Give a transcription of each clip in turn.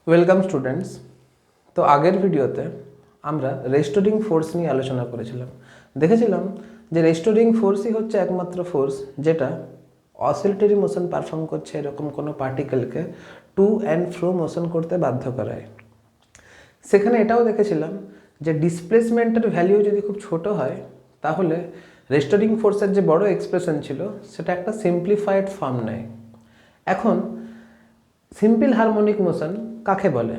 Welcome students. তো আগের ভিডিওতে আমরা রেস্টোরিং ফোর্স নিয়ে আলোচনা করেছিলাম। দেখেছিলাম যে রেস্টোরিং ফোর্সই হচ্ছে একমাত্র ফোর্স যেটা অসিলেটরি মোশন পারফর্ম করছে এরকম কোনো পার্টিকেলকে টু অ্যান্ড ফ্রো মোশন করতে বাধ্য করায়। সেখানে এটাও দেখেছিলাম যে ডিসপ্লেসমেন্টের ভ্যালিউ যদি খুব ছোট হয় তাহলে রেস্টোরিং ফোর্সের যে বড় এক্সপ্রেশন ছিল সেটা একটা সিম্পলিফাইড ফর্ম নেয়। এখন সিম্পল হারমোনিক মোশন কাকে বলে?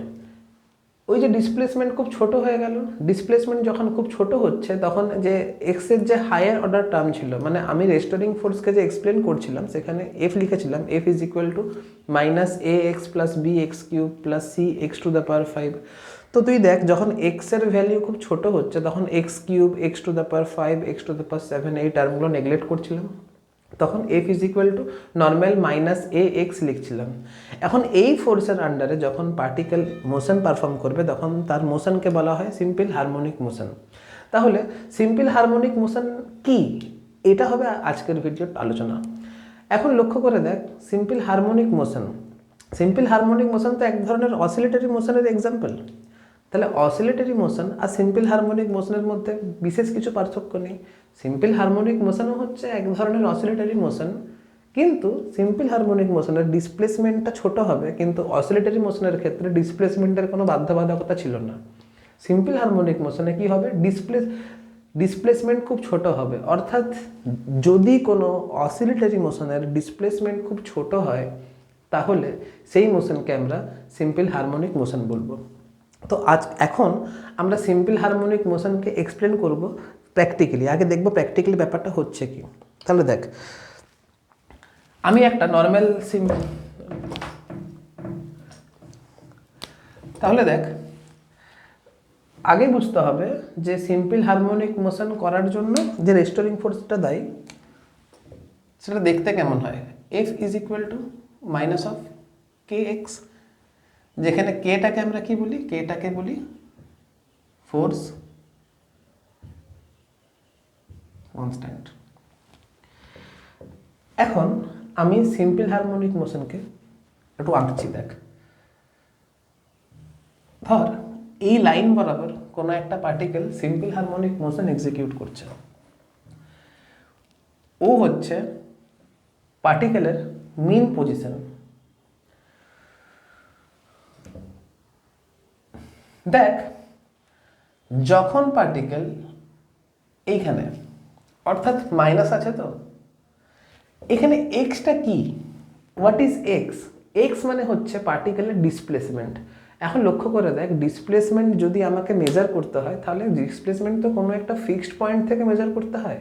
ওই যে ডিসপ্লেসমেন্ট খুব ছোট হয়ে গেল, ডিসপ্লেসমেন্ট যখন খুব ছোট হচ্ছে তখন যে এক্সের যে হায়ার অর্ডার টার্ম ছিল, মানে আমি রেস্টোরিং ফোর্সকে যে এক্সপ্লেন করছিলাম সেখানে এফ লিখেছিলাম, F is equal to minus A x plus b x cube plus c x to the power 5। তো তুই দেখ যখন এক্সের ভ্যালিউ খুব ছোট হচ্ছে তখন x cube x to the power 5 x to the power 7 এই টার্মগুলো নেগলেক্ট করছিলাম, তখন F is equal to normal minus A x লিখছিলাম। এখন এই ফোর্সের আন্ডারে যখন পার্টিকেল মোশন পারফর্ম করবে তখন তার মোশনকে বলা হয় সিম্পল হারমোনিক মোশন। তাহলে সিম্পল হারমোনিক মোশন কি, এটা হবে আজকের ভিডিওর আলোচনা। এখন লক্ষ্য করে দেখ, সিম্পল হারমোনিক মোশন তো এক ধরনের অসিলেটরি মোশনের এক্সাম্পল। তাহলে অসিলেটরি মোশন আর সিম্পল হারমোনিক মোশনের মধ্যে বিশেষ কিছু পার্থক্য নেই। সিম্পল হারমোনিক মোশনও হচ্ছে এক ধরনের অসিলেটরি মোশন, কিন্তু সিম্পল হারমোনিক মোশনের ডিসপ্লেসমেন্টটা ছোট হবে, কিন্তু অসিলেটরি মোশনের ক্ষেত্রে ডিসপ্লেসমেন্টের কোনো বাধ্যবাধকতা ছিল না। সিম্পল হারমোনিক মোশনে কি হবে, ডিসপ্লেসমেন্ট খুব ছোট হবে, অর্থাৎ যদি কোনো অসিলেটরি মোশনের ডিসপ্লেসমেন্ট খুব ছোট হয় তাহলে সেই মোশনকে আমরা সিম্পল হারমোনিক মোশন বলবো। তো এখন আমরা সিম্পল হারমোনিক মোশনকে এক্সপ্লেন করব প্র্যাকটিক্যালি। আগে দেখব প্র্যাকটিক্যালি ব্যাপারটা হচ্ছে কি। তাহলে দেখ, আমি একটা নর্মাল তাহলে দেখ, আগে বুঝতে হবে যে সিম্পল হারমোনিক মোশন করার জন্য যে রেস্টোরিং ফোর্সটা দায়ী সেটা দেখতে কেমন হয়। F is equal to minus of K x, যেখানে কেটাকে আমরা কি বলি, কেটাকে বলি ফোর্স কনস্ট্যান্ট। এখন আমি সিম্পল হারমোনিক মোশনকে একটু আঁকছি। দেখ, ধর এই লাইন বরাবর কোনো একটা particle simple harmonic motion execute করছে। ও হচ্ছে পার্টিকেলের মিন পজিশন। দেখ, যখন পার্টিকেল এইখানে, অর্থাৎ মাইনাস আছে, তো এখানে এক্সটা কি, হোয়াট ইজ এক্স? এক্স মানে হচ্ছে পার্টিকেলের ডিসপ্লেসমেন্ট। এখন লক্ষ্য করে দেখ, ডিসপ্লেসমেন্ট যদি আমাকে মেজার করতে হয় তাহলে ডিসপ্লেসমেন্ট তো কোনো একটা ফিক্সড পয়েন্ট থেকে মেজার করতে হয়,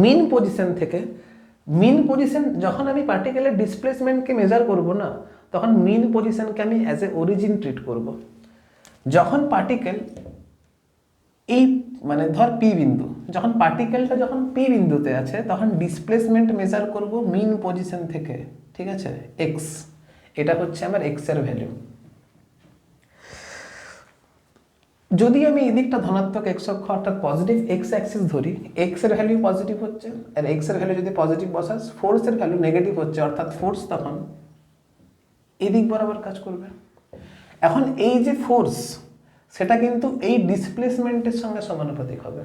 মিন পজিশন থেকে। মিন পজিশন যখন আমি পার্টিকেলের ডিসপ্লেসমেন্টকে মেজার করব না, তখন মিন পজিশনকে আমি অ্যাজ এ অরিজিন ট্রিট করব। যখন পার্টিকেল এই মানে ধর পি বিন্দু, যখন পার্টিকেলটা যখন পি বিন্দুতে আছে তখন ডিসপ্লেসমেন্ট মেজার করব মিন পজিশন থেকে, ঠিক আছে, এক্স। এটা হচ্ছে আমার এক্স এর ভ্যালু। যদি আমি এদিকটা ধনাত্মক এক্স অক্ষ অর্থাৎ পজিটিভ এক্স অ্যাক্সিস ধরি, এক্স এর ভ্যালু পজিটিভ হচ্ছে, আর এক্স এর ভ্যালু যদি পজিটিভ বসাস ফোর্সের ভ্যালু নেগেটিভ হচ্ছে, অর্থাৎ ফোর্স তখন এদিক বরাবর কাজ করবে। এখন এই যে ফোর্স সেটা কিন্তু এই ডিসপ্লেসমেন্টের সঙ্গে সমানুপাতিক হবে।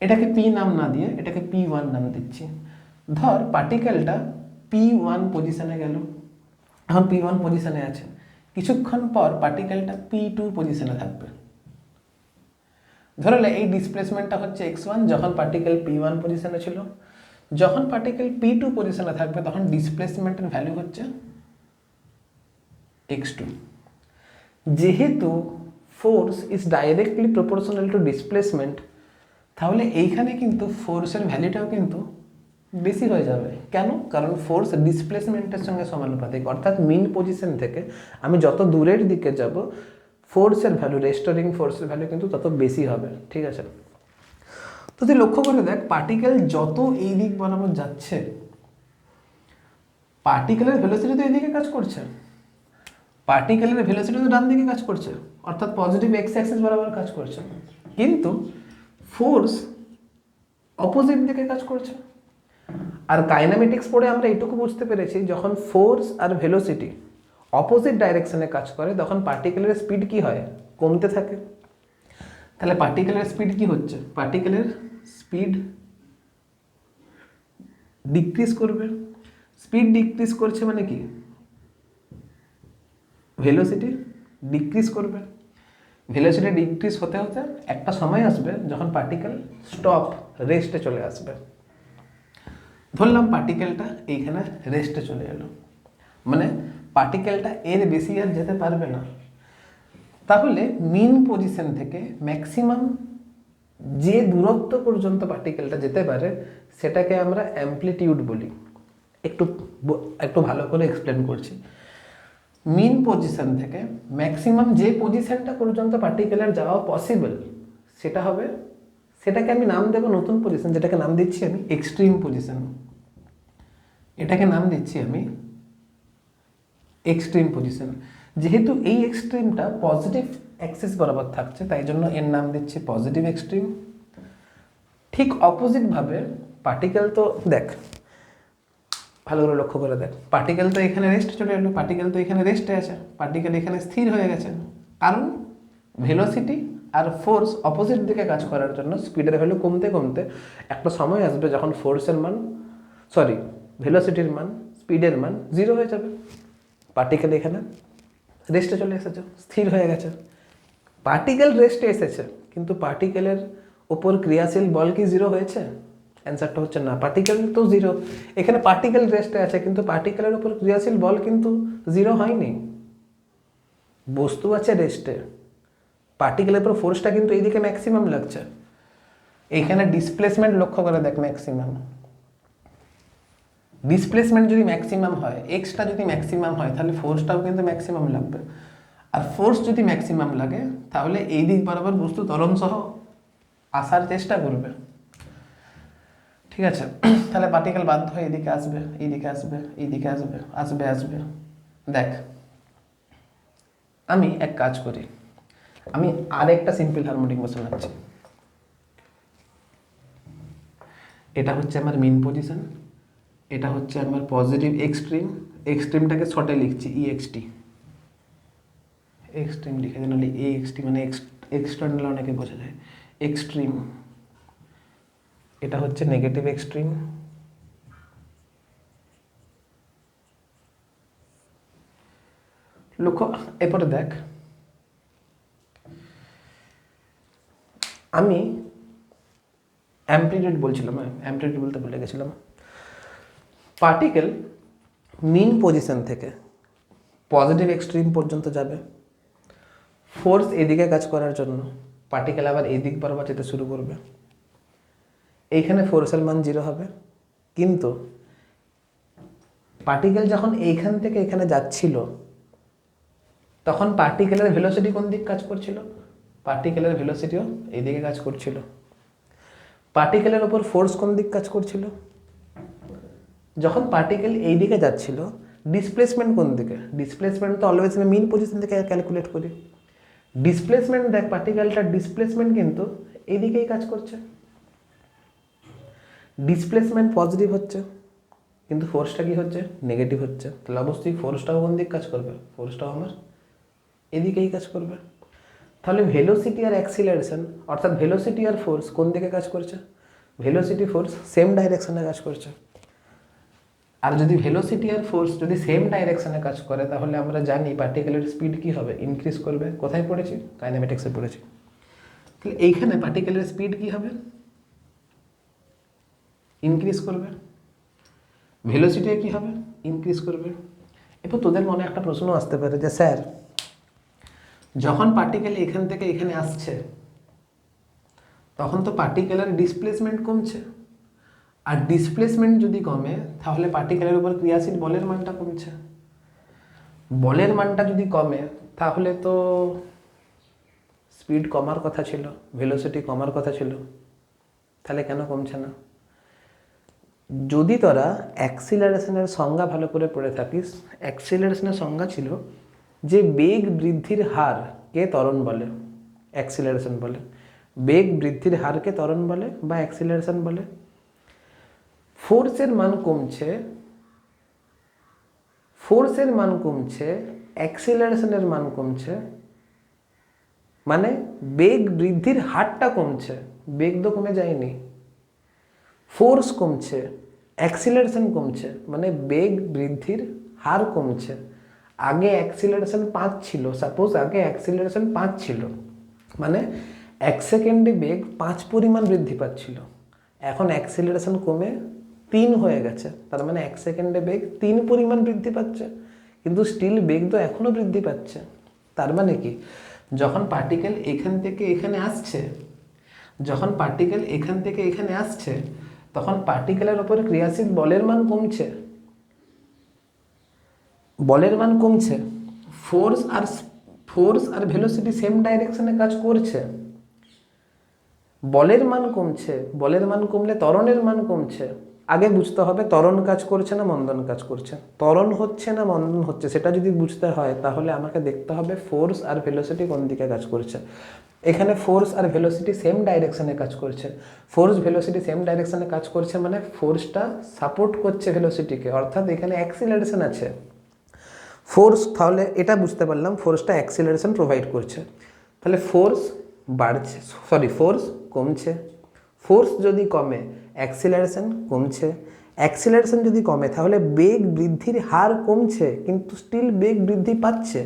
এটাকে পি নাম না দিয়ে এটাকে P1 নাম দিচ্ছি। ধর পার্টিকেলটা P1 পজিশনে গেল, এখন P1 পজিশনে আছে, কিছুক্ষণ পর পার্টিকেলটা P2 পজিশনে থাকবে। ধরলে এই ডিসপ্লেসমেন্টটা হচ্ছে x1 যখন পার্টিকেল P1 পজিশনে ছিল, যখন পার্টিকেল P2 পজিশনে থাকবে তখন ডিসপ্লেসমেন্টের ভ্যালু হচ্ছে x2। যেহেতু force is directly proportional to displacement, তাহলে এইখানে কিন্তু ফোর্সের ভ্যালুটাও কিন্তু বেশি হয়ে যাবে। কেন? কারণ ফোর্স ডিসপ্লেসমেন্টের সঙ্গে সমানুপাতিক, অর্থাৎ মিন পজিশন থেকে আমি যত দূরের দিকে যাব ফোর্সের ভ্যালু, রেস্টোরিং ফোর্সের ভ্যালু কিন্তু তত বেশি হবে, ঠিক আছে। তো তুই লক্ষ্য করে দেখ, পার্টিকেল যত এই দিক বরাবর যাচ্ছে পার্টিকেলের ভেলোসিটি তো এইদিকে কাজ করছে, পার্টিকেলের ভেলোসিটি তো ডান দিকে কাজ করছে, অর্থাৎ পজিটিভ এক্স অ্যাক্সিস বরাবর কাজ করছে, কিন্তু ফোর্স অপোজিট দিকে কাজ করছে। আর কাইনেমেটিক্স পড়ে আমরা এইটুকু বুঝতে পেরেছি, যখন ফোর্স আর ভেলোসিটি অপোজিট ডাইরেকশনে কাজ করে তখন পার্টিকেলের স্পিড কি হয়, কমতে থাকে। তাহলে পার্টিকেলের স্পিড কি হচ্ছে, পার্টিকেলের স্পিড ডিক্রিজ করবে। স্পিড ডিক্রিজ করছে মানে কি, ভেলোসিটি ডিক্রিজ করবে। ভেলোসিটি ডিক্রিজ হতে হতে একটা সময় আসবে যখন পার্টিকেল স্টপ, রেস্টে চলে আসবে। ধরলাম পার্টিকেলটা এইখানে রেস্টে চলে এলো, মানে পার্টিকেলটা এর বেশি আর যেতে পারবে না। তাহলে মিন পজিশন থেকে ম্যাক্সিমাম যে দূরত্ব পর্যন্ত পার্টিকেলটা যেতে পারে সেটাকে আমরা অ্যাম্প্লিটিউড বলি। একটু একটু ভালো করে এক্সপ্লেন করছি। মিন পজিশন থেকে ম্যাক্সিমাম যে পজিশনটা পর্যন্ত পার্টিকেলের যাওয়া পসিবল সেটা হবে, সেটাকে আমি নাম দেবো নতুন পজিশন, যেটাকে নাম দিচ্ছি আমি এক্সট্রিম পজিশন। এটাকে নাম দিচ্ছি আমি এক্সট্রিম পজিশন। যেহেতু এই এক্সট্রিমটা পজিটিভ অ্যাক্সিস বরাবর থাকছে তাই জন্য এর নাম দিচ্ছি পজিটিভ এক্সট্রিম। ঠিক অপোজিটভাবে পার্টিকেল তো দেখ, ভালো করে লক্ষ্য করে দেখ, পার্টিকেল তো এখানে রেস্ট চলে এলো, পার্টিকেল তো এখানে রেস্টে আছে, পার্টিকেল এখানে স্থির হয়ে গেছে, কারণ ভেলোসিটি আর ফোর্স অপোজিট দিকে কাজ করার জন্য স্পিডের ভ্যালু কমতে কমতে একটা সময় আসবে যখন ফোর্সের মান, সরি ভেলোসিটির মান, স্পিডের মান 0 হয়ে যাবে। পার্টিকেল এখানে রেস্টে চলে এসেছে, স্থির হয়ে গেছে। পার্টিকেল রেস্টে এসেছে কিন্তু পার্টিকেলের ওপর ক্রিয়াশীল বল কি 0 হয়েছে? অ্যান্সারটা হচ্ছে না, পার্টিকেল তো 0। এখানে পার্টিকেল রেস্টে আছে কিন্তু পার্টিকেলের ওপর ক্রিয়াশীল বল কিন্তু 0 হয়নি, বস্তু আছে রেস্টে। পার্টিকেলের উপর ফোর্সটা কিন্তু এইদিকে ম্যাক্সিমাম লাগছে। এইখানে ডিসপ্লেসমেন্ট লক্ষ্য করে দেখ, ম্যাক্সিমাম ডিসপ্লেসমেন্ট যদি ম্যাক্সিমাম হয়, এক্সটা যদি ম্যাক্সিমাম হয় তাহলে ফোর্সটাও কিন্তু ম্যাক্সিমাম লাগবে। আর ফোর্স যদি ম্যাক্সিমাম লাগে তাহলে এই দিক বরাবর বস্তু ত্বরণ সহ আসার চেষ্টা করবে। ঠিক আছে, তাহলে পার্টিকেল বাধ্য হয়ে এইদিকে আসবে, এইদিকে আসবে, এইদিকে আসবে, আসবে আসবে। দেখ আমি এক কাজ করি, আমি আরেকটা সিম্পল হারমোনিক মোশন আনছি। এটা হচ্ছে আমার মিন পজিশন, এটা হচ্ছে আমার পজিটিভ এক্সট্রিম। এক্সট্রিমটাকে শর্টে লিখছি ইএক্সটি, এক্সট্রিম লিখে দিন, নাহলে এএক্সটি মানে এক্সটার্নাল অনেকে বোঝা যায়। এক্সট্রিম, এটা হচ্ছে নেগেটিভ এক্সট্রিম, লক্ষ্য এরপরে দেখ আমি অ্যাম্প্লিটিউড বলছিলাম, অ্যাম্প্লিটিউড বলতে ভুলে গেছিলাম। পার্টিকেল মিন পজিশন থেকে পজিটিভ এক্সট্রিম পর্যন্ত যাবে, ফোর্স এদিকে কাজ করার জন্য পার্টিকেল আবার এই দিক বরাবর যেতে শুরু করবে। এইখানে ফোর্সের মান 0 হবে, কিন্তু পার্টিকেল যখন এইখান থেকে এখানে যাচ্ছিল তখন পার্টিকেলের ভেলোসিটি কোন দিক কাজ করছিল, পার্টিকেলের ভেলোসিটিও এইদিকে কাজ করছিল। পার্টিকেলের ওপর ফোর্স কোন দিক কাজ করছিল, যখন পার্টিকেল এই দিকে যাচ্ছিল ডিসপ্লেসমেন্ট কোন দিকে, ডিসপ্লেসমেন্ট তো অলওয়েজ আমি মিন পজিশন থেকে ক্যালকুলেট করি। ডিসপ্লেসমেন্ট দেখ, পার্টিকেলটার ডিসপ্লেসমেন্ট কিন্তু এইদিকেই কাজ করছে, ডিসপ্লেসমেন্ট পজিটিভ হচ্ছে কিন্তু ফোর্সটা কি হচ্ছে, নেগেটিভ হচ্ছে। তাহলে অবশ্যই ফোর্সটাও কোন দিক কাজ করবে, ফোর্সটাও আমার এদিকেই কাজ করবে। তাহলে ভেলোসিটি আর অ্যাক্সিলারেশন অর্থাৎ ভেলোসিটি আর ফোর্স কোন দিকে কাজ করছে, ভেলোসিটি ফোর্স সেম ডাইরেকশনে কাজ করছে। আর যদি ভেলোসিটি আর ফোর্স যদি সেম ডাইরেকশনে কাজ করে তাহলে আমরা জানি পার্টিকেলের স্পিড কি হবে, ইনক্রিজ করবে। কোথায় পড়েছি, কাইনেমেটিক্সে পড়েছি। তাহলে এইখানে পার্টিকেলের স্পিড কি হবে, ইনক্রিজ করবে। ভেলোসিটি কি হবে, ইনক্রিজ করবে। এরপর তোদের মনে একটা প্রশ্ন আসতে পারে যে স্যার যখন পার্টিকেল এখান থেকে এখানে আসছে তখন তো পার্টিকেলের ডিসপ্লেসমেন্ট কমছে, আর ডিসপ্লেসমেন্ট যদি কমে তাহলে পার্টিকেলের উপর ক্রিয়াশীল বলের মানটা কমছে। বলের মানটা যদি কমে তাহলে তো স্পিড কমার কথা ছিল, ভেলোসিটি কমার কথা ছিল, তাহলে কেন কমছে না? যদি তোরা অ্যাক্সিলারেশনের সংজ্ঞা ভালো করে পড়ে থাকিস, অ্যাক্সিলারেশনের সংজ্ঞা ছিল যে বেগ বৃদ্ধির হারকে ত্বরণ বলে, অ্যাক্সিলারেশন বলে। বেগ বৃদ্ধির হারকে ত্বরণ বলে বা অ্যাক্সিলারেশন বলে। ফোর্সের মান কমছে, ফোর্সের মান কমছে অ্যাক্সিলারেশনের মান কমছে, মানে বেগ বৃদ্ধির হারটা কমছে, বেগ তো কমে যায়নি, ফোর্স কমছে, অ্যাক্সিলারেশন কমছে, মানে বেগ বৃদ্ধির হার কমছে। আগে অ্যাক্সিলারেশন 5 ছিল, সাপোজ আগে অ্যাক্সিলারেশন 5 ছিল, মানে 1 সেকেন্ডে বেগ 5 পরিমাণ বৃদ্ধি পাচ্ছিল। এখন অ্যাক্সিলারেশন কমে 3 হয়ে গেছে, তার মানে 1 সেকেন্ডে বেগ 3 পরিমাণ বৃদ্ধি পাচ্ছে, কিন্তু স্টিল বেগ তো এখনও বৃদ্ধি পাচ্ছে। তার মানে কি, যখন পার্টিকেল এখান থেকে এখানে আসছে, যখন পার্টিকেল এখান থেকে এখানে আসছে, তখন পার্টিকেলের ওপর ক্রিয়াশীল বলের মান কমছে, বলের মান কমছে, ফোর্স আর ভেলোসিটি সেম ডাইরেকশনে কাজ করছে, বলের মান কমছে, বলের মান কমলে ত্বরণের মান কমছে। আগে বুঝতে হবে ত্বরণ কাজ করছে না মন্দন কাজ করছে, ত্বরণ হচ্ছে না মন্দন হচ্ছে, সেটা যদি বুঝতে হয় তাহলে আমাকে দেখতে হবে ফোর্স আর ভেলোসিটি কোন দিকে কাজ করছে। এখানে ফোর্স আর ভেলোসিটি সেম ডাইরেকশনে কাজ করছে, ফোর্স ভেলোসিটি সেম ডাইরেকশনে কাজ করছে, মানে ফোর্সটা সাপোর্ট করছে ভেলোসিটিকে, অর্থাৎ এখানে অ্যাক্সিলারেশন আছে। ফোর্স, তাহলে এটা বুঝতে পারলাম ফোর্সটা অ্যাক্সিলারেশন প্রোভাইড করছে, তাহলে ফোর্স বাড়ছে, ফোর্স কমছে, ফোর্স যদি কমে অ্যাক্সিলারেশন কমছে, অ্যাক্সিলারেশন যদি কমে তাহলে বেগ বৃদ্ধির হার কমছে, কিন্তু স্টিল বেগ বৃদ্ধি পাচ্ছে।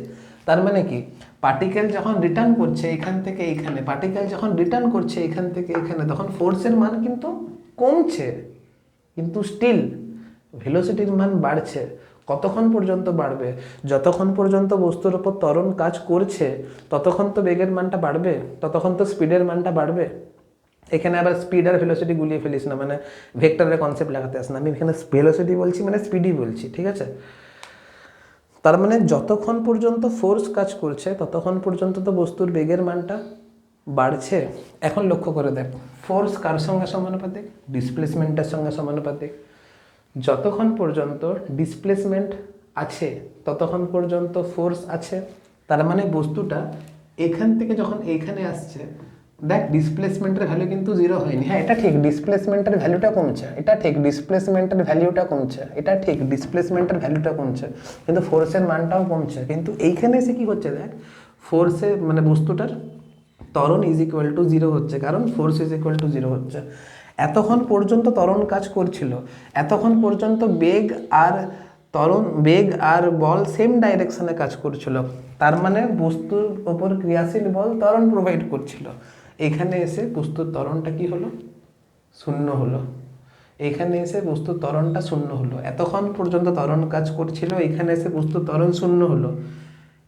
তার মানে কি, পার্টিকেল যখন রিটার্ন করছে এখান থেকে এখানে, পার্টিকেল যখন রিটার্ন করছে এখান থেকে এখানে, তখন ফোর্সের মান কিন্তু কমছে, কিন্তু স্টিল ভেলোসিটির মান বাড়ছে। কতক্ষণ পর্যন্ত বাড়বে? যতক্ষণ পর্যন্ত বস্তুর ওপর ত্বরণ কাজ করছে ততক্ষণ তো বেগের মানটা বাড়বে, ততক্ষণ তো স্পিডের মানটা বাড়বে। এখানে আবার স্পিড আর ভেলোসিটি গুলিয়ে ফেলিস না, মানে ভেক্টরের কনসেপ্ট লাগাতে আস না, আমি এখানে ভেলোসিটি বলছি মানে স্পিডই বলছি, ঠিক আছে? তার মানে যতক্ষণ পর্যন্ত ফোর্স কাজ করছে ততক্ষণ পর্যন্ত তো বস্তুর বেগের মানটা বাড়ছে। এখন লক্ষ্য করে দেখ, ফোর্স কার সঙ্গে সমানুপাতিক? ডিসপ্লেসমেন্টের সঙ্গে সমানুপাতিক। যতক্ষণ পর্যন্ত ডিসপ্লেসমেন্ট আছে ততক্ষণ পর্যন্ত ফোর্স আছে। তার মানে বস্তুটা এখান থেকে যখন এইখানে আসছে, দেখ ডিসপ্লেসমেন্টের ভ্যালু কিন্তু 0 হয়নি। হ্যাঁ, এটা ঠিক, ডিসপ্লেসমেন্টের ভ্যালুটা কমছে, এটা ঠিক, ডিসপ্লেসমেন্টের ভ্যালুটা কমছে, এটা ঠিক, ডিসপ্লেসমেন্টের ভ্যালুটা কমছে, কিন্তু ফোর্সের মানটাও কমছে। কিন্তু এইখানে এসে কি হচ্ছে দেখ, ফোর্সে মানে বস্তুটার ত্বরণ ইজ ইকুয়াল টু 0 হচ্ছে, কারণ ফোর্স ইজ ইকুয়াল টু 0 হচ্ছে। এতক্ষণ পর্যন্ত ত্বরণ কাজ করছিল, এতক্ষণ পর্যন্ত বেগ আর বল সেম ডাইরেকশনে কাজ করছিল, তার মানে বস্তুর ওপর ক্রিয়াশীল বল ত্বরণ প্রোভাইড করছিল। এখানে এসে বস্তুর ত্বরণটা কি হলো? শূন্য হলো। এখানে এসে বস্তুর ত্বরণটা শূন্য হলো। এতক্ষণ পর্যন্ত ত্বরণ কাজ করছিল, এখানে এসে বস্তুর ত্বরণ শূন্য হলো।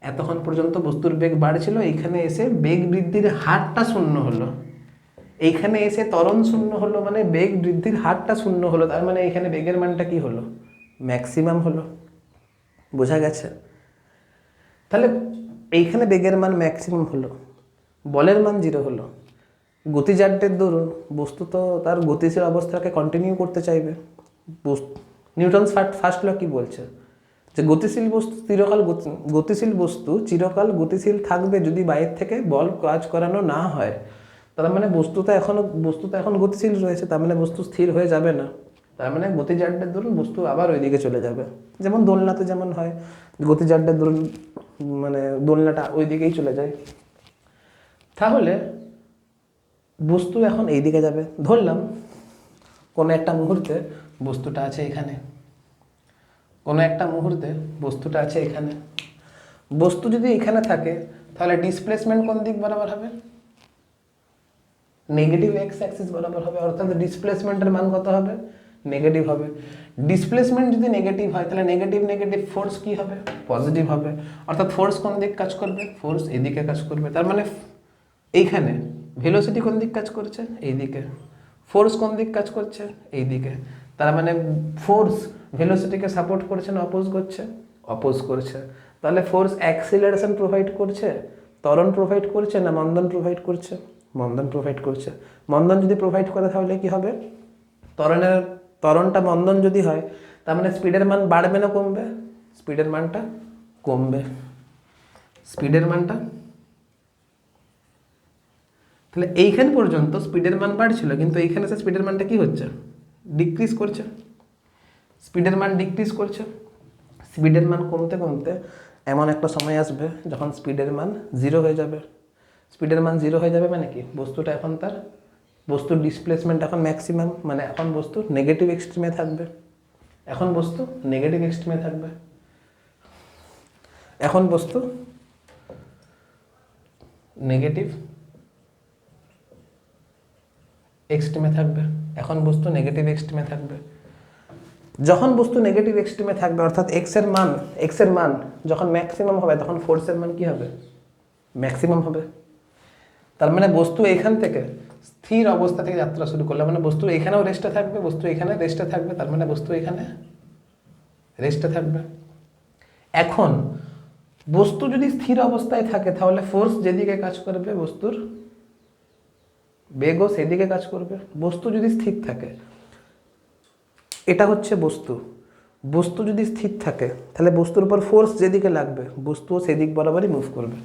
এতক্ষণ পর্যন্ত বস্তুর বেগ বাড়ছিল, এখানে এসে বেগ বৃদ্ধির হারটা শূন্য হলো। এইখানে এসে ত্বরণ শূন্য হলো, মানে বেগ বৃদ্ধির হারটা শূন্য হলো, তার মানে এখানে বেগের মানটা কি হলো? ম্যাক্সিমাম হলো। বোঝা গেছে? তাহলে এইখানে বেগের মান ম্যাক্সিমাম হলো, বলের মান 0 হলো। গতিজাড্যের দরুন বস্তু তো তার গতিশীল অবস্থাকে কন্টিনিউ করতে চাইবে। নিউটনস ফার্স্ট ল কি বলছে? যে গতিশীল বস্তু চিরকাল গতিশীল থাকবে যদি বাইরের থেকে বল কাজ করানো না হয়। তার মানে বস্তু তো এখন গতিশীল রয়েছে, তার মানে বস্তু স্থির হয়ে যাবে না। তার মানে গতিজাড্যের দরুন বস্তু আবার ওইদিকে চলে যাবে, যেমন দোলনাতে যেমন হয়, গতিজাড্যের দরুন মানে দোলনাটা ওই দিকেই চলে যায়। তাহলে বস্তু এখন এই দিকে যাবে। ধরলাম কোনো একটা মুহূর্তে বস্তুটা আছে এখানে, কোনো একটা মুহূর্তে বস্তুটা আছে এখানে। বস্তু যদি এখানে থাকে তাহলে ডিসপ্লেসমেন্ট কোন দিক বরাবর হবে? নেগেটিভ এক্স অ্যাক্সিস বরাবর হবে, অর্থাৎ ডিসপ্লেসমেন্টের মান কত হবে? নেগেটিভ হবে। ডিসপ্লেসমেন্ট যদি নেগেটিভ হয় তাহলে নেগেটিভ ফোর্স কি হবে? পজিটিভ হবে। অর্থাৎ ফোর্স কোন দিক কাজ করবে? ফোর্স এদিকে কাজ করবে। তার মানে এইখানে ভেলোসিটি কোন দিক কাজ করছে? এই দিকে। ফোর্স কোন দিক কাজ করছে? এই দিকে। তার মানে ফোর্স ভেলোসিটিকে সাপোর্ট করছে না অপোজ করছে? অপোজ করছে। তাহলে ফোর্স অ্যাক্সিলারেশন প্রোভাইড করছে, ত্বরণ প্রোভাইড করছে না মন্দন প্রোভাইড করছে? মন্দন প্রোভাইড করছে। মন্দন যদি প্রোভাইড করে তাহলে কি হবে? ত্বরণটা মন্দন যদি হয় তার মানে স্পিডের মান বাড়বে না কমবে? স্পিডের মানটা কমবে। স্পিডের মানটা, তাহলে এইখান পর্যন্ত স্পিডের মান বাড়ছিল, কিন্তু এইখানে এসে স্পিডের মানটা কি হচ্ছে? ডিক্রিজ করছে। স্পিডের মান ডিক্রিজ করছে। স্পিডের মান কমতে কমতে এমন একটা সময় আসবে যখন স্পিডের মান 0 হয়ে যাবে। স্পিডের মান 0 হয়ে যাবে মানে কি, বস্তুটা এখন বস্তুর ডিসপ্লেসমেন্ট এখন ম্যাক্সিমাম, মানে এখন বস্তু নেগেটিভ এক্সট্রিমে থাকবে। এখন বস্তু নেগেটিভ এক্সট্রিমে থাকবে। এখন বস্তু নেগেটিভ এক্সট্রিমে থাকবে। এখন বস্তু নেগেটিভ এক্সট্রিমে থাকবে। যখন বস্তু নেগেটিভ এক্সট্রিমে থাকবে অর্থাৎ এক্স এর মান যখন ম্যাক্সিমাম হবে তখন ফোর্সের মান কি হবে, ম্যাক্সিমাম হবে। তার মানে বস্তু এখান থেকে স্থির অবস্থা থেকে যাত্রা শুরু করলে, মানে বস্তু এখানেও রেস্টে থাকবে, বস্তু এখানে রেস্টে থাকবে, তার মানে বস্তু এখানে রেস্টে থাকবে। এখন বস্তু যদি স্থির অবস্থায় থাকে তাহলে ফোর্স যেদিকে কাজ করবে বস্তুর বেগও সেদিকে কাজ করবে। বস্তু যদি স্থির থাকে, এটা হচ্ছে বস্তু, বস্তু যদি স্থির থাকে তাহলে বস্তুর উপর ফোর্স যেদিকে লাগবে বস্তুও সেদিক বরাবরই মুভ করবে।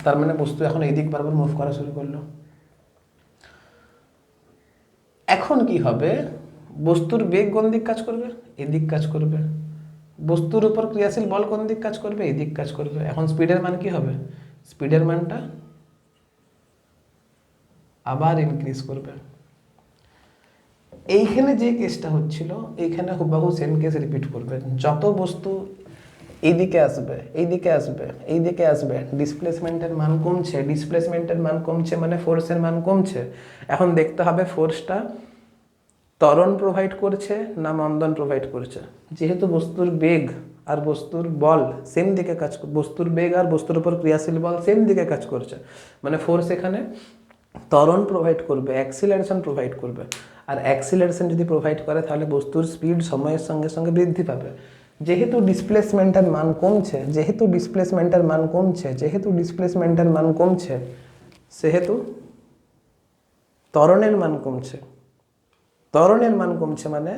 তার মানে বস্তু এখন এই দিক বরাবর মুভ করা শুরু করলো। এখন কি হবে, বস্তুর বেগ কোন দিক কাজ করবে, এদিক কাজ করবে। বস্তুর উপর ক্রিয়াশীল বল কোন দিক কাজ করবে, এই দিক কাজ করবে। এখন স্পিডের মান কি হবে, স্পিডের মানটা আবার ইনক্রিজ করবে। এইখানে যে কেসটা হচ্ছিল এইখানে হুবহু সেম কেস রিপিট করবে। যত বস্তু এইদিকে আসবে এইদিকে আসবে এইদিকে আসবে, ডিসপ্লেসমেন্টের মান কমছে, ডিসপ্লেসমেন্টের মান কমছে মানে ফোর্সের মান কমছে। এখন দেখতে হবে ফোর্সটা ত্বরণ প্রোভাইড করছে না মন্দন প্রোভাইড করছে। যেহেতু বস্তুর বেগ আর বস্তুর বল সেম দিকে কাজ, বস্তুর বেগ আর বস্তুর উপর ক্রিয়াশীল বল সেম দিকে কাজ করছে, মানে ফোর্স এখানে ত্বরণ প্রোভাইড করবে, অ্যাক্সিলারেশন প্রোভাইড করবে। আর অ্যাক্সিলারেশন যদি প্রোভাইড করে তাহলে বস্তুর স্পিড সময়ের সঙ্গে সঙ্গে বৃদ্ধি পাবে। যেহেতু ডিসপ্লেসমেন্টের মান কমছে, যেহেতু ডিসপ্লেসমেন্টের মান কমছে, যেহেতু ডিসপ্লেসমেন্টের মান কমছে, সেহেতু ত্বরণের মান কমছে। ত্বরণের মান কমছে মানে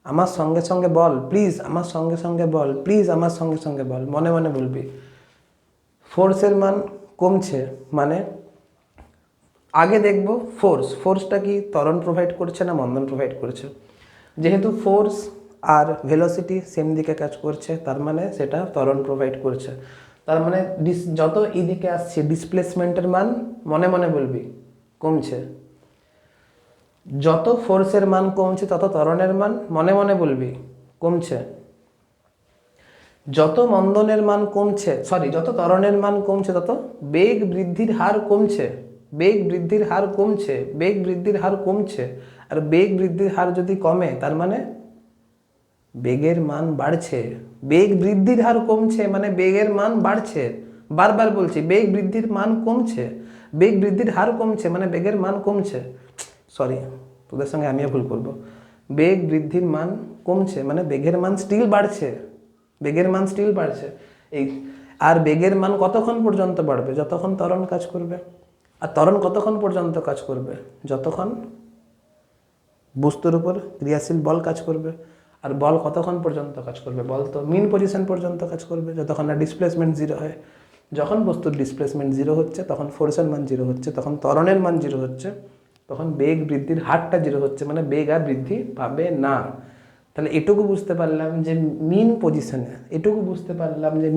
আমার সঙ্গে সঙ্গে বল, প্লিজ আমার সঙ্গে সঙ্গে বল, প্লিজ আমার সঙ্গে সঙ্গে বল, মনে মনে বলবি। ফোর্সের মান কমছে মানে আগে দেখব ফোর্সটা কি ত্বরণ প্রোভাইড করছে না মন্দন প্রোভাইড করছে। যেহেতু ফোর্স আর ভেলোসিটি সেম দিকে কাজ করছে তার মানে সেটা ত্বরণ প্রোভাইড করছে। তার মানে যত এই দিকে আসছে ডিসপ্লেসমেন্টের মান মনে মনে বলবি কমছে। যত ফোর্সের মান কমছে তত ত্বরণের মান মনে মনে বলবি কমছে। যত মন্দনের মান কমছে, যত ত্বরণের মান কমছে তত বেগ বৃদ্ধির হার কমছে। বেগ বৃদ্ধির হার কমছে, বেগ বৃদ্ধির হার কমছে। আর বেগ বৃদ্ধির হার যদি কমে তার মানে বেগের মান বাড়ছে। বেগ বৃদ্ধির হার কমছে মানে বেগের মান বাড়ছে। বারবার বলছি, বেগ বৃদ্ধির মান কমছে, বেগ বৃদ্ধির হার কমছে মানে বেগের মান কমছে। তোদের সঙ্গে আমিও ভুল করব। বেগ বৃদ্ধির মান কমছে মানে বেগের মান স্টিল বাড়ছে, বেগের মান স্টিল বাড়ছে। আর বেগের মান কতক্ষণ পর্যন্ত বাড়বে, যতক্ষণ ত্বরণ কাজ করবে। আর ত্বরণ কতক্ষণ পর্যন্ত কাজ করবে, যতক্ষণ বস্তুর উপর ক্রিয়াশীল বল কাজ করবে। আর বল কতক্ষণ পর্যন্ত কাজ করবে, বল তো মিন পজিশন পর্যন্ত কাজ করবে, যতক্ষণ না ডিসপ্লেসমেন্ট 0 হয়। যখন বস্তুর ডিসপ্লেসমেন্ট 0 হচ্ছে তখন ফোর্সের মান 0 হচ্ছে, তখন ত্বরণের মান 0 হচ্ছে, তখন বেগ বৃদ্ধির হারটা 0 হচ্ছে, মানে বেগ আর বৃদ্ধি পাবে না। তাহলে এটুকু বুঝতে পারলাম যে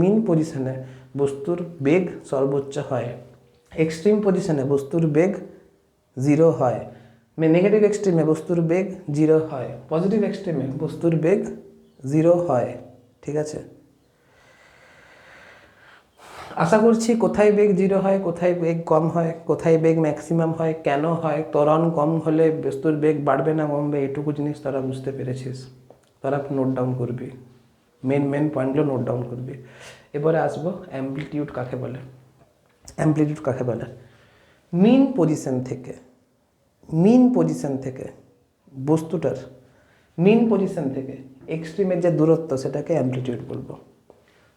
মিন পজিশনে বস্তুর বেগ সর্বোচ্চ হয়, এক্সট্রিম পজিশনে বস্তুর বেগ 0 হয়, নেগেটিভ এক্সট্রিমে বস্তুর বেগ 0 হয়, পজিটিভ এক্সট্রিমে বস্তুর বেগ 0 হয়। ঠিক আছে, আশা করছি কোথায় বেগ 0 হয়, কোথায় বেগ কম হয়, কোথায় বেগ ম্যাক্সিমাম হয়, কেন হয়, ত্বরণ কম হলে বস্তুর বেগ বাড়বে না কমবে, এটুকু জিনিস তারা বুঝতে পেরেছিস। তারা নোট ডাউন করবি, মেন পয়েন্টগুলো নোট ডাউন করবি। এবারে আসবো অ্যাম্পলিটিউড কাকে বলে। অ্যাম্পলিটিউড কাকে বলে, মিন পজিশন থেকে বস্তুটার মিন পজিশন থেকে এক্সট্রিমের যে দূরত্ব সেটাকে অ্যাম্পলিটিউড বলবো।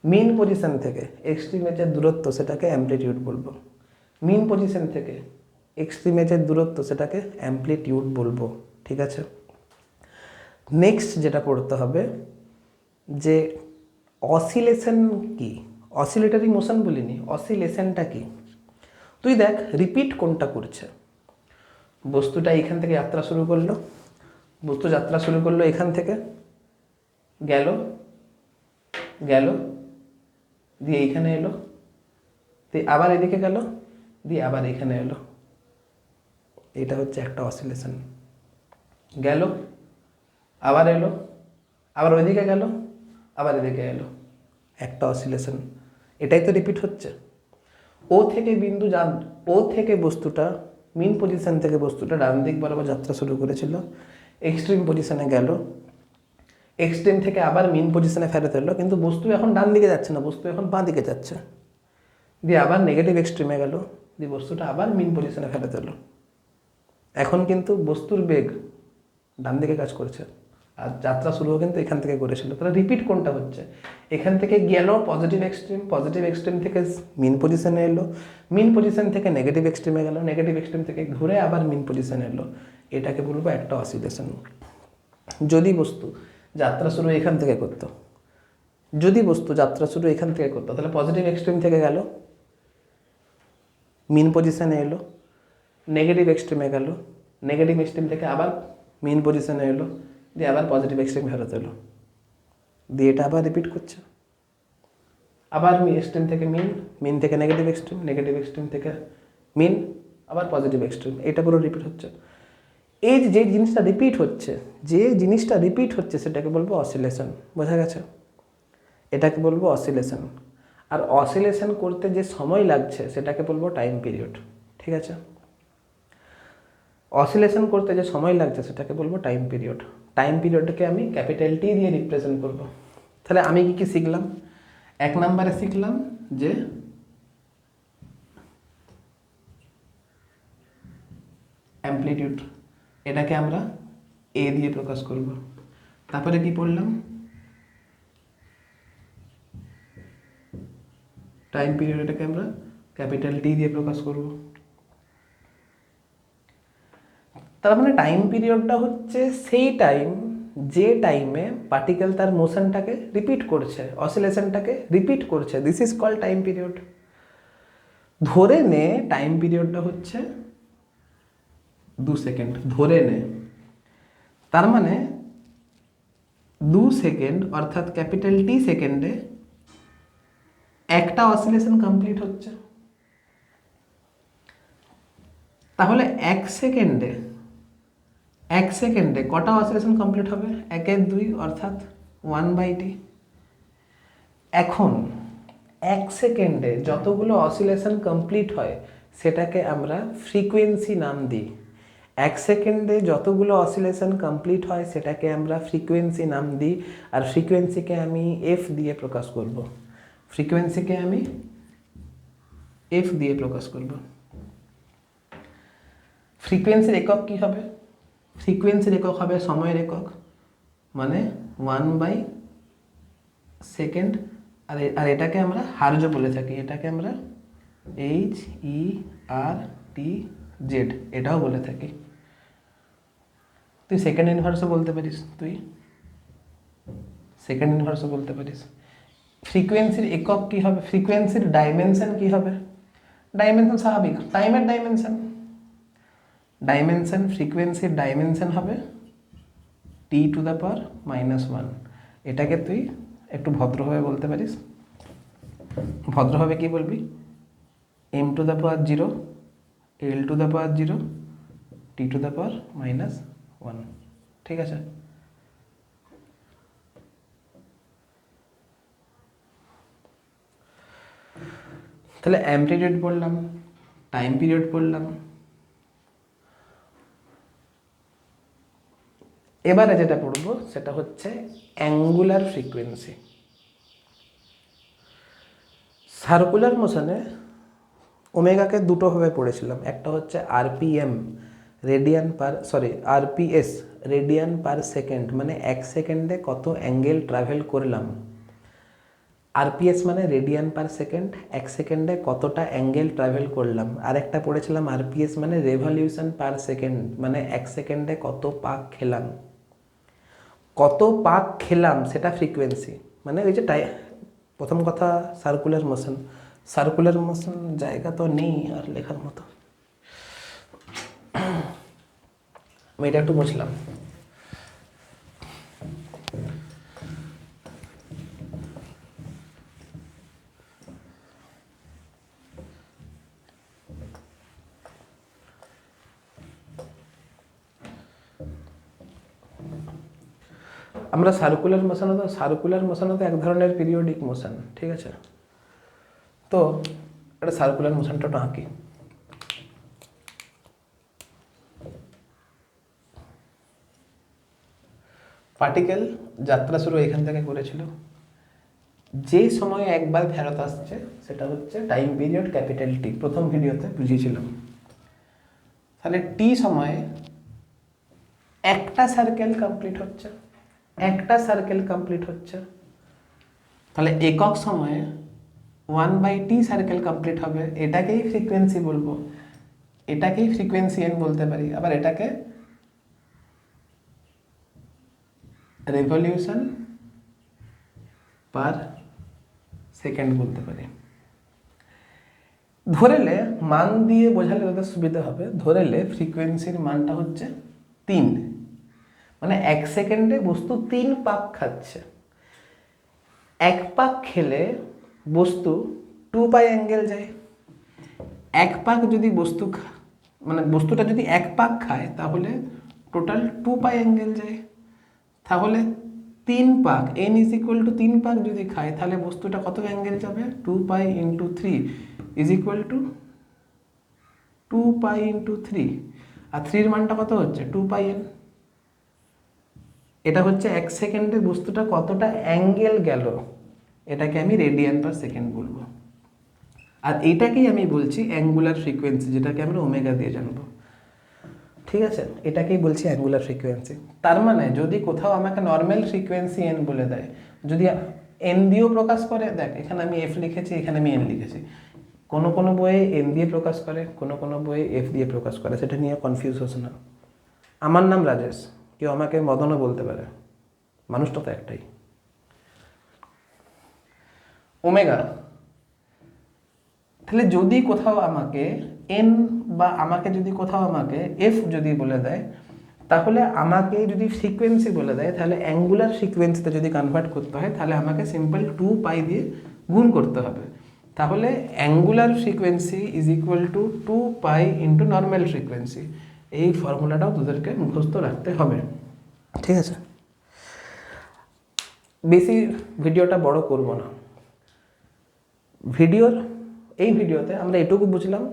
মিন পজিশন থেকে এক্সট্রিমের যে দূরত্ব সেটাকে অ্যাম্পলিটিউড বলবো। মিন পজিশন থেকে এক্সট্রিমের যে দূরত্ব সেটাকে অ্যাম্পলিটিউড বলবো। ঠিক আছে, নেক্সট যেটা পড়তে হবে যে অসিলেশন কি। অসিলেটরি মোশন বলিনি, অসিলেশনটা কি। তুই দেখ রিপিট কোনটা করছে। বস্তুটা এখান থেকে যাত্রা শুরু করলো, বস্তু যাত্রা শুরু করলো এখান থেকে, গেল গেল দিয়ে এইখানে এলো, দিয়ে আবার এদিকে গেল, দিয়ে আবার এখানে এলো। এটা হচ্ছে একটা অসিলেশন। গেল, আবার এলো, আবার ওইদিকে গেল, আবার এদিকে এলো, একটা অসিলেশন। এটাই তো রিপিট হচ্ছে। ও থেকে বিন্দু ও থেকে বস্তুটা মিন পজিশন থেকে বস্তুটা ডান দিক বরাবর যাত্রা শুরু করেছিল, এক্সট্রিম পজিশনে গেল, এক্সট্রিম থেকে আবার মিন পজিশনে ফেরত এলো, কিন্তু বস্তু এখন ডান দিকে যাচ্ছে না, বস্তু এখন বাঁ দিকে যাচ্ছে। দিয়ে আবার নেগেটিভ এক্সট্রিমে গেল, দিয়ে বস্তুটা আবার মিন পজিশনে ফেরত এলো। এখন কিন্তু বস্তুর বেগ ডান দিকে কাজ করছে, আর যাত্রা শুরুও কিন্তু এখান থেকে করেছিল। তাহলে রিপিট কোনটা হচ্ছে? এখান থেকে গেল পজিটিভ এক্সট্রিম থেকে মিন পজিশনে এলো, মিন পজিশন থেকে নেগেটিভ এক্সট্রিমে গেল, নেগেটিভ এক্সট্রিম থেকে ঘুরে আবার মিন পজিশনে এলো। এটাকে বলবো একটা অসিলেশন। যদি বস্তু যাত্রা শুরু এখান থেকে করতো, তাহলে পজিটিভ এক্সট্রিম থেকে গেল, মিন পজিশনে এলো, নেগেটিভ এক্সট্রিমে গেল, নেগেটিভ এক্সট্রিম থেকে আবার মিন পজিশনে এলো, দিয়ে আবার পজিটিভ এক্সট্রিম ফেরত এলো, দিয়ে এটা আবার রিপিট করছে। আবার এক্সট্রিম থেকে মিন থেকে নেগেটিভ এক্সট্রিম থেকে মিন, আবার পজিটিভ এক্সট্রিম। এটা পুরো রিপিট হচ্ছে। এই যে জিনিসটা রিপিট হচ্ছে সেটাকে বলবো অসিলেশন। বোঝা গেছে? এটাকে বলবো অসিলেশন। আর অসিলেশন করতে যে সময় লাগছে সেটাকে বলবো টাইম পিরিয়ড। ঠিক আছে? অসিলেশন করতে যে সময় লাগছে সেটাকে বলবো টাইম পিরিয়ড। টাইম পিরিয়ডকে আমি ক্যাপিটাল টি দিয়ে রিপ্রেজেন্ট করব। তাহলে আমি কি শিখলাম? 1 নম্বরে শিখলাম যে অ্যামপ্লিটিউড, এটাকে আমরা এ দিয়ে প্রকাশ করব। তারপরে কি পড়লাম? টাইম পিরিয়ড, এটাকে আমরা ক্যাপিটাল টি দিয়ে প্রকাশ করব। তার মানে টাইম পিরিয়ডটা হচ্ছে সেই টাইম যে টাইমে পার্টিকেল তার মোশনটাকে রিপিট করছে, অসিলেশনটাকে রিপিট করছে। This is called time period. ধরে নে টাইম পিরিয়ডটা হচ্ছে 2 সেকেন্ড, ধরে নে। তার মানে 2 সেকেন্ড অর্থাৎ ক্যাপিটাল টি সেকেন্ডে একটা অসিলেশন কমপ্লিট হচ্ছে। তাহলে 1 সেকেন্ডে কটা অসিলেশন কমপ্লিট হবে? 1/2 অর্থাৎ 1/t। এখন 1 সেকেন্ডে যতগুলো অসিলেশন কমপ্লিট হয় সেটাকে আমরা ফ্রিকোয়েন্সি নাম দিই। 1 সেকেন্ডে যতগুলো অসিলেশন কমপ্লিট হয় সেটাকে আমরা ফ্রিকোয়েন্সি নাম দিই। আর ফ্রিকোয়েন্সিকে আমি এফ দিয়ে প্রকাশ করব। ফ্রিকোয়েন্সির একক কি হবে? ফ্রিকোয়েন্সির একক হবে সময়ের একক, মানে 1/সেকেন্ড। আর এটাকে আমরা হার্জ বলে থাকি, এটাকে আমরা HERTZ এটাও বলে থাকি। তুই সেকেন্ড ইনভার্সও বলতে পারিস। ফ্রিকোয়েন্সির একক কি হবে? ফ্রিকোয়েন্সির ডাইমেনশন কি হবে? ডাইমেনশন স্বাভাবিক, টাইমের ডাইমেনশন ফ্রিকোয়েন্সির ডাইমেনশন হবে T⁻⁻1। এটাকে তুই একটু ভদ্রভাবে বলতে পারিস। ভদ্রভাবে কি বলবি? m⁻0 l⁻0 T⁻⁻1। ঠিক আছে? তাহলে অ্যামপ্লিটিউড পড়লাম, টাইম পিরিয়ড পড়লাম। এবারে যেটা পড়বো সেটা হচ্ছে অ্যাঙ্গুলার ফ্রিকোয়েন্সি। সার্কুলার মোশনে ওমেগাকে দুটোভাবে পড়েছিলাম। একটা হচ্ছে আরপিএস রেডিয়ান পার সেকেন্ড, মানে 1 সেকেন্ডে কত অ্যাঙ্গেল ট্রাভেল করলাম। আরপিএস মানে রেডিয়ান পার সেকেন্ড, 1 সেকেন্ডে কতটা অ্যাঙ্গেল ট্রাভেল করলাম। আর একটা পড়েছিলাম আরপিএস মানে রেভলিউশন পার সেকেন্ড, মানে 1 সেকেন্ডে কত পাক খেলাম সেটা ফ্রিকোয়েন্সি। মানে ওই যে প্রথম কথা সার্কুলার মোশন জায়গা তো নেই আর লেখার মতো, আমি এটা একটু বুঝলাম। আমরা সার্কুলার মোশনও তো এক ধরনের পিরিয়ডিক মোশন, ঠিক আছে? তো এটা সার্কুলার মোশনটা একটু আঁকি। পার্টিকেল যাত্রা শুরু এখান থেকে করেছিল, যে সময় একবার ফেরত আসছে সেটা হচ্ছে টাইম পিরিয়ড ক্যাপিটাল টি, প্রথম ভিডিওতে বুঝিয়েছিলাম। তাহলে টি সময়ে একটা সার্কেল কমপ্লিট হচ্ছে, তাহলে একক সময়ে 1/t সার্কেল কমপ্লিট হবে। এটাকেই ফ্রিকোয়েন্সি বলবো, এটাকেই ফ্রিকোয়েন্সি এন বলতে পারি, আবার এটাকে রেভলিউশন পার সেকেন্ড বলতে পারি। ধরেলে মান দিয়ে বোঝালে ওদের সুবিধা হবে। ধরেলে ফ্রিকোয়েন্সির মানটা হচ্ছে 3, মানে 1 সেকেন্ডে বস্তু 3 পাক খাচ্ছে। 1 পাক খেলে বস্তু 2π অ্যাঙ্গেল যায়। 1 পাক যদি মানে বস্তুটা যদি 1 পাক খায় তাহলে টোটাল 2π অ্যাঙ্গেল যায়। তাহলে 3 পাক n = 3 পাক যদি খায় তাহলে বস্তুটা কত অ্যাঙ্গেল যাবে? 2π × 3 = 2π × 3, আর 3 এর মানটা কত হচ্ছে? 2πn। এটা হচ্ছে 1 সেকেন্ডে বস্তুটা কতটা অ্যাঙ্গেল গেল, এটাকে আমি রেডিয়ান পার সেকেন্ড বলবো। আর এইটাকেই আমি বলছি অ্যাঙ্গুলার ফ্রিকোয়েন্সি, যেটাকে আমরা ওমেগা দিয়ে জানবো, ঠিক আছে? এটাকেই বলছি অ্যাঙ্গুলার ফ্রিকোয়েন্সি। তার মানে যদি কোথাও আমাকে নর্মাল ফ্রিকোয়েন্সি এন বলে দেয়, যদি এন দিয়েও প্রকাশ করে, দেখ এখানে আমি এফ লিখেছি, এখানে আমি এন লিখেছি, কোনো বইয়ে এন দিয়ে প্রকাশ করে, কোনো বইয়ে এফ দিয়ে প্রকাশ করে, সেটা নিয়ে কনফিউজ হোস না। আমার নাম রাজেশ, কেউ আমাকে মদনও বলতে পারে, মানুষটা তো একটাই। ওমেগা, তাহলে যদি কোথাও আমাকে এন বা যদি কোথাও আমাকে এফ যদি বলে দেয়, তাহলে আমাকে যদি ফ্রিকোয়েন্সি বলে দেয়, তাহলে অ্যাঙ্গুলার ফ্রিকোয়েন্সিতে যদি কনভার্ট করতে হয় তাহলে আমাকে সিম্পল 2π দিয়ে গুণ করতে হবে। তাহলে অ্যাঙ্গুলার ফ্রিকোয়েন্সি = 2π × নর্মাল ফ্রিকোয়েন্সি। এই ফর্মুলাটাও তোদেরকে মুখস্থ রাখতে হবে, ঠিক আছে? বেশি ভিডিওটা বড় করব না। এই ভিডিওতে আমরা এটুকু বুঝলাম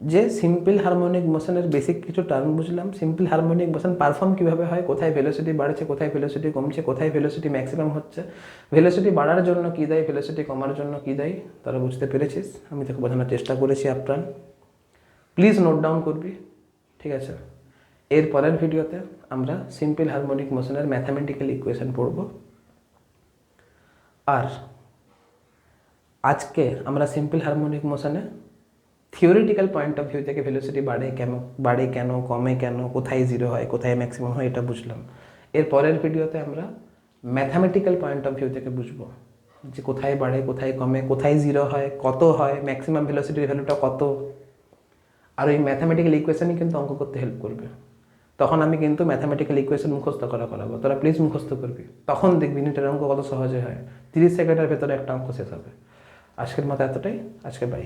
যে সিম্পল হারমোনিক মোশনের বেসিক কিছু টার্ম বুঝলাম। সিম্পল হারমোনিক মোশন পারফর্ম কীভাবে হয়, কোথায় ভেলোসিটি বাড়ছে, কোথায় ভেলোসিটি কমছে, কোথায় ভেলোসিটি ম্যাক্সিমাম হচ্ছে, ভেলোসিটি বাড়ার জন্য কী দেয়, ভেলোসিটি কমার জন্য কী দেয়, তারা বুঝতে পেরেছিস। আমি তোকে বোঝানোর চেষ্টা করেছি আপ্রাণ। প্লিজ নোট ডাউন করবি, ঠিক আছে? এর পরের ভিডিওতে আমরা সিম্পল হারমোনিক মোশনের ম্যাথামেটিক্যাল ইকুয়েশন পড়ব। আর আজকে আমরা সিম্পল হারমোনিক মোশনে থিওরিটিক্যাল পয়েন্ট অফ ভিউ থেকে ভেলোসিটি বাড়ে কেন, কমে কেন, কোথায় জিরো হয়, কোথায় ম্যাক্সিমাম হয়, এটা বুঝলাম। এর পরের ভিডিওতে আমরা ম্যাথামেটিক্যাল পয়েন্ট অফ ভিউ থেকে বুঝবো যে কোথায় বাড়ে, কোথায় কমে, কোথায় জিরো হয়, কত হয়, ম্যাক্সিমাম ভেলোসিটির ভ্যালুটা কত। আর ওই ম্যাথামেটিক্যাল ইকুয়েশনই কিন্তু অঙ্ক করতে হেল্প করবে। তখন আমি কিন্তু ম্যাথামেটিক্যাল ইকুয়েশন মুখস্থ করাবো, তোরা প্লিজ মুখস্থ করবি। তখন দেখবি নিটের অঙ্ক কত সহজে হয়। 30 সেকেন্ডের ভেতরে একটা অঙ্ক শেষ হবে। আজকের মতো এতটাই, আজকে বাই।